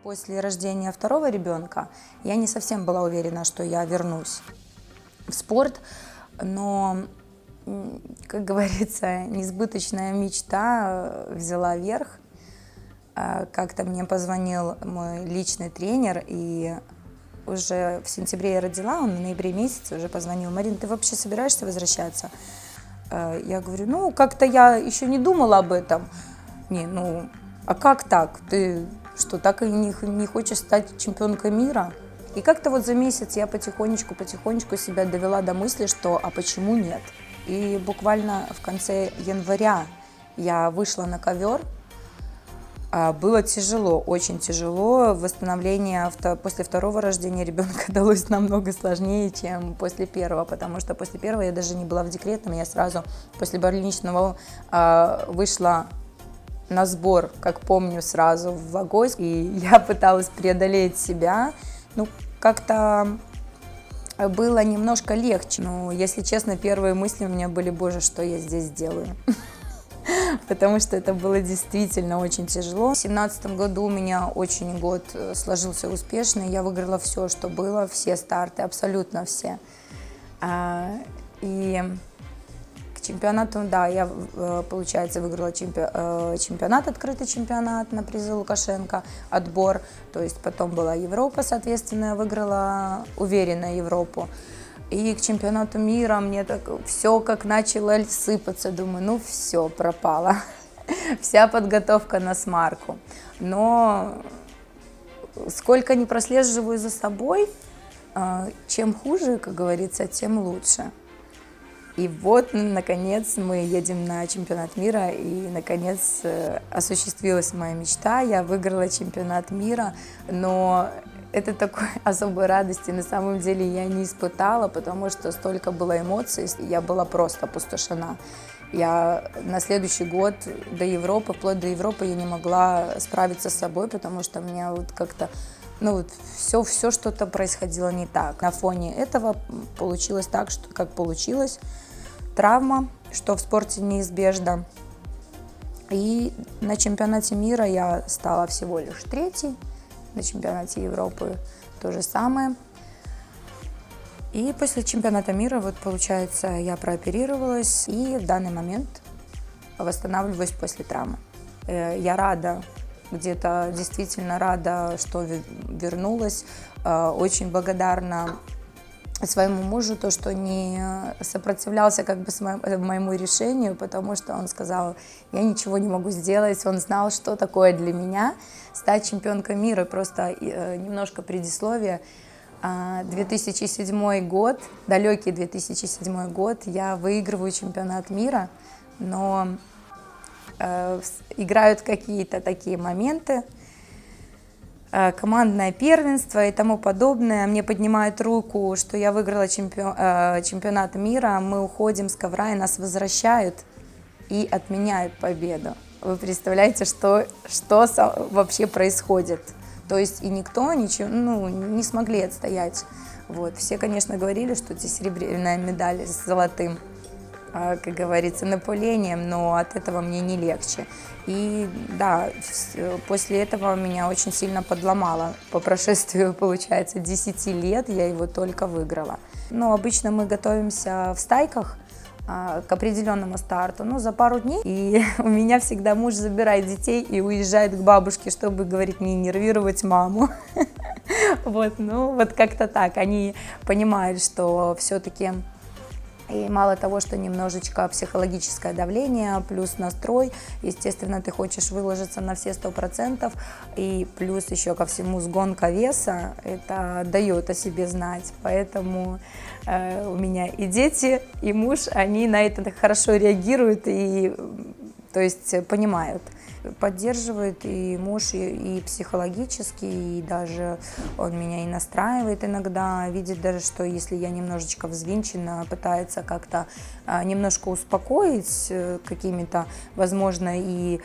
После рождения второго ребенка я не совсем была уверена, что я вернусь в спорт, но, как говорится, несбыточная мечта взяла верх. Как-то мне позвонил мой личный тренер, и уже в сентябре я родила, он в ноябре месяце уже позвонил: «Марин, ты вообще собираешься возвращаться?» Я говорю: ну, как-то я еще не думала об этом. Не, ну, а как так? Ты что, так и не хочешь стать чемпионкой мира? И как-то вот за месяц я потихонечку себя довела до мысли, что а почему нет? И буквально в конце января я вышла на ковер. Было тяжело, очень тяжело. Восстановление после второго рождения ребенка далось намного сложнее, чем после первого, потому что после первого я даже не была в декретном, я сразу после больничного вышла на сбор, как помню, сразу в Логойск, и я пыталась преодолеть себя. Ну, как-то было немножко легче. Но, если честно, первые мысли у меня были: боже, что я здесь делаю? Потому что это было действительно очень тяжело. В 2017 году у меня очень год сложился успешный. Я выиграла все, что было, все старты, абсолютно все. И к чемпионату, да, я, получается, выиграла чемпионат, открытый чемпионат на призы Лукашенко, отбор. То есть потом была Европа, соответственно, я выиграла уверенно Европу. И к чемпионату мира мне так все как начало сыпаться. Думаю, ну все, пропало. Вся подготовка на смарку. Но сколько не прослеживаю за собой, чем хуже, как говорится, тем лучше. И вот, наконец, мы едем на чемпионат мира, и, наконец, осуществилась моя мечта. Я выиграла чемпионат мира, но это такой особой радости на самом деле я не испытала, потому что столько было эмоций, я была просто опустошена. Я на следующий год до Европы, вплоть до Европы, я не могла справиться с собой, потому что у меня вот как-то, ну вот все что-то происходило не так. На фоне этого получилось так, что как получилось. Травма, что в спорте неизбежно. И на чемпионате мира я стала всего лишь третьей, на чемпионате Европы то же самое. И после чемпионата мира, вот получается, я прооперировалась и в данный момент восстанавливаюсь после травмы. Я рада, где-то действительно рада, что вернулась, очень благодарна своему мужу, то, что не сопротивлялся как бы моему решению, потому что он сказал: я ничего не могу сделать. Он знал, что такое для меня стать чемпионкой мира. Просто немножко предисловие. 2007 год, далекий 2007 год, я выигрываю чемпионат мира, но играют какие-то такие моменты, командное первенство и тому подобное. Мне поднимают руку, что я выиграла чемпионат мира, мы уходим с ковра, и нас возвращают и отменяют победу. Вы представляете, что вообще происходит? То есть и никто ничего, не смогли отстоять. Вот. Все, конечно, говорили, что это серебряная медаль с золотым, как говорится, напылением, но от этого мне не легче. И да, после этого меня очень сильно подломало. По прошествию, получается, 10 лет я его только выиграла. Но обычно мы готовимся в стайках к определенному старту, за пару дней. И у меня всегда муж забирает детей и уезжает к бабушке, чтобы, говорит, не нервировать маму. Вот как-то так. Они понимают, что все-таки... И мало того, что немножечко психологическое давление, плюс настрой, естественно, ты хочешь выложиться на все 100%, и плюс еще ко всему сгонка веса, это дает о себе знать. Поэтому у меня и дети, и муж, они на это хорошо реагируют и, то есть, понимают. Поддерживает и муж, и психологически, и даже он меня и настраивает иногда, видит даже, что если я немножечко взвинчена, пытается как-то немножко успокоить какими-то, возможно, и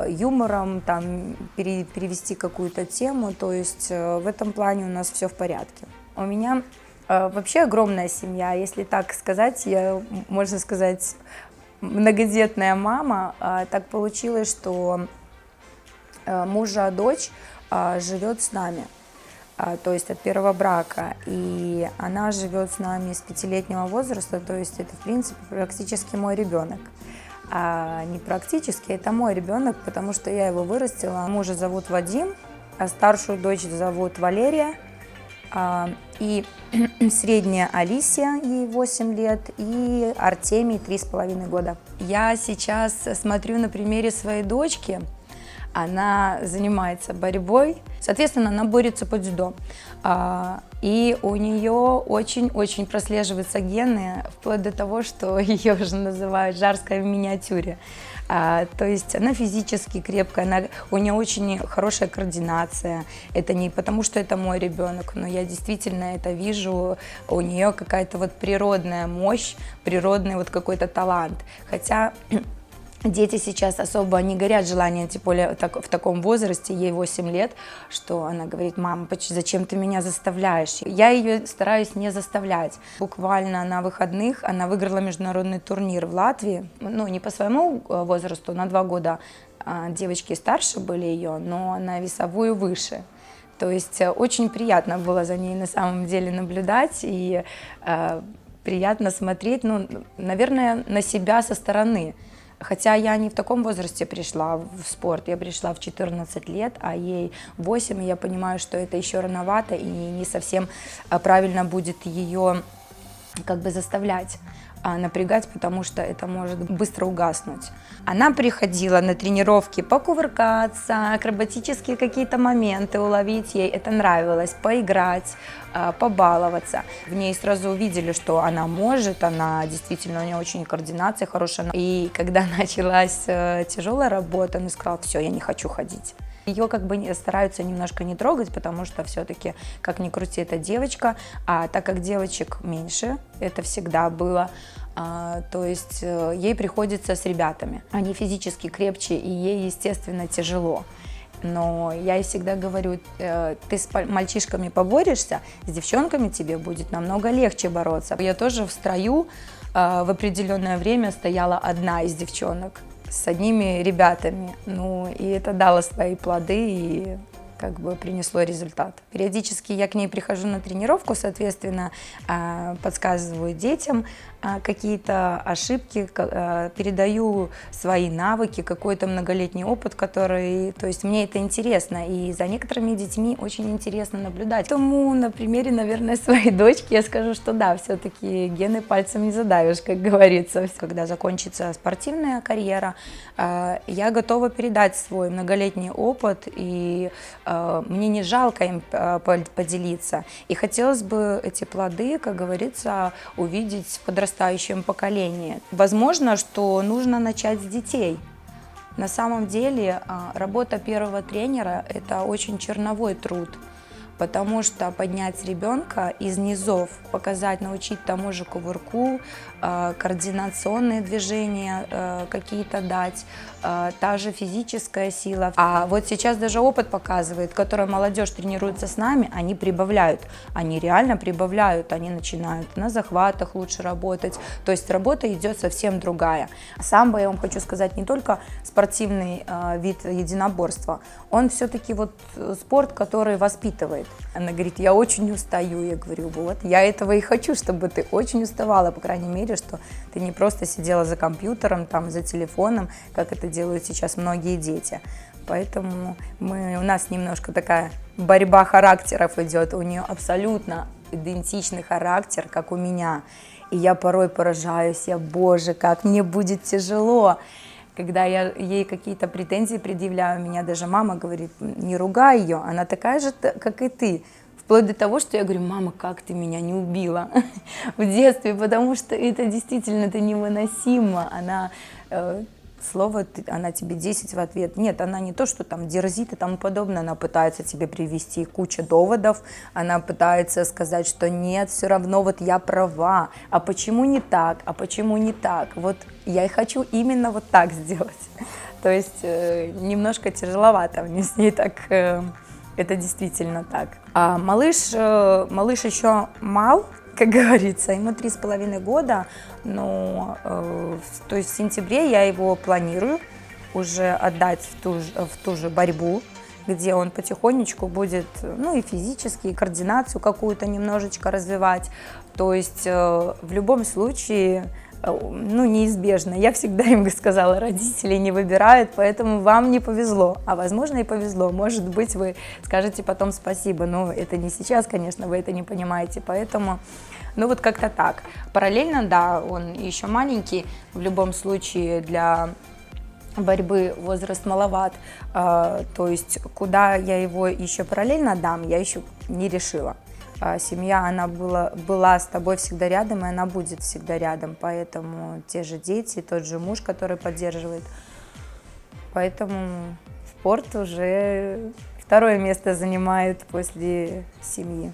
юмором, там, перевести какую-то тему, то есть в этом плане у нас все в порядке. У меня вообще огромная семья, если так сказать, можно сказать, многодетная мама. Так получилось, что Мужа дочь живет с нами, то есть от первого брака, и она живет с нами с 5-летнего возраста, то есть это, в принципе, практически мой ребенок. А не практически, это мой ребенок, потому что я его вырастила. Мужа зовут Вадим, а старшую дочь зовут Валерия, и средняя Алисия, ей 8 лет, и Артемий 3,5 года. Я сейчас смотрю на примере своей дочки. Она занимается борьбой, соответственно, она борется по дзюдо. И у нее очень-очень прослеживаются гены, вплоть до того, что ее уже называют «Жарская в миниатюре». То есть она физически крепкая, у нее очень хорошая координация. Это не потому, что это мой ребенок, но я действительно это вижу. У нее какая-то вот природная мощь, природный вот какой-то талант. Хотя дети сейчас особо не горят желанием, тем более в таком возрасте, ей 8 лет, что она говорит: мама, зачем ты меня заставляешь? Я ее стараюсь не заставлять. Буквально на выходных она выиграла международный турнир в Латвии, ну не по своему возрасту, на 2 года девочки старше были ее, но на весовую выше. То есть очень приятно было за ней на самом деле наблюдать и приятно смотреть, ну, наверное, на себя со стороны. Хотя я не в таком возрасте пришла в спорт, я пришла в 14 лет, а ей 8, и я понимаю, что это еще рановато, и не совсем правильно будет ее как бы заставлять напрягать, потому что это может быстро угаснуть. Она приходила на тренировки покувыркаться, акробатические какие-то моменты уловить, ей это нравилось, поиграть, побаловаться. В ней сразу увидели, что она может, она действительно, у нее очень координация хорошая. И когда началась тяжелая работа, она сказала: все, я не хочу ходить. Ее как бы стараются немножко не трогать, потому что все-таки, как ни крути, это девочка, а так как девочек меньше, это всегда было, то есть ей приходится с ребятами. Они физически крепче, и ей, естественно, тяжело. Но я ей всегда говорю: ты с мальчишками поборешься, с девчонками тебе будет намного легче бороться. Я тоже в строю в определенное время стояла одна из девчонок с одними ребятами, ну и это дало свои плоды и как бы принесло результат. Периодически я к ней прихожу на тренировку, соответственно, подсказываю детям какие-то ошибки, передаю свои навыки, какой-то многолетний опыт, который, то есть мне это интересно, и за некоторыми детьми очень интересно наблюдать. Поэтому на примере, наверное, своей дочки я скажу, что да, все-таки гены пальцем не задавишь, как говорится. Когда закончится спортивная карьера, я готова передать свой многолетний опыт, и мне не жалко им поделиться. И хотелось бы эти плоды, как говорится, увидеть в подрастающем поколении. Возможно, что нужно начать с детей. На самом деле работа первого тренера – это очень черновой труд, потому что поднять ребенка из низов, показать, научить тому же кувырку, координационные движения какие-то дать, та же физическая сила. А вот сейчас даже опыт показывает, которая молодежь тренируется с нами, они прибавляют, они реально прибавляют, они начинают на захватах лучше работать, то есть работа идет совсем другая. Самбо, я вам хочу сказать, не только спортивный вид единоборства, он все-таки вот спорт, который воспитывает. Она говорит: я очень устаю. Я говорю: вот, я этого и хочу, чтобы ты очень уставала, по крайней мере, что ты не просто сидела за компьютером, там, за телефоном, как это делают сейчас многие дети. Поэтому у нас немножко такая борьба характеров идет. У нее абсолютно идентичный характер, как у меня. И я порой поражаюсь: боже, как мне будет тяжело. Когда я ей какие-то претензии предъявляю, меня даже мама говорит: не ругай ее, она такая же, как и ты. Вплоть до того, что я говорю: мама, как ты меня не убила в детстве, потому что это действительно это невыносимо. Она слово, она тебе 10 в ответ. Нет, она не то, что там дерзит и тому подобное, она пытается тебе привести кучу доводов, она пытается сказать, что нет, все равно вот я права, а почему не так, а почему не так, вот я и хочу именно вот так сделать. То есть немножко тяжеловато мне с ней так, это действительно так. А малыш еще мал, как говорится, ему 3,5 года, но то есть в сентябре я его планирую уже отдать в ту же борьбу, где он потихонечку будет, ну, и физически, и координацию какую-то немножечко развивать. То есть в любом случае, ну, неизбежно. Я всегда им сказала, родители не выбирают, поэтому вам не повезло. А возможно и повезло. Может быть, вы скажете потом спасибо, но это не сейчас, конечно, вы это не понимаете. Поэтому, ну, вот как-то так. Параллельно, да, он еще маленький. В любом случае для борьбы возраст маловат, то есть куда я его еще параллельно дам, я еще не решила. Семья, она была с тобой всегда рядом, и она будет всегда рядом, поэтому те же дети, тот же муж, который поддерживает, поэтому спорт уже второе место занимает после семьи.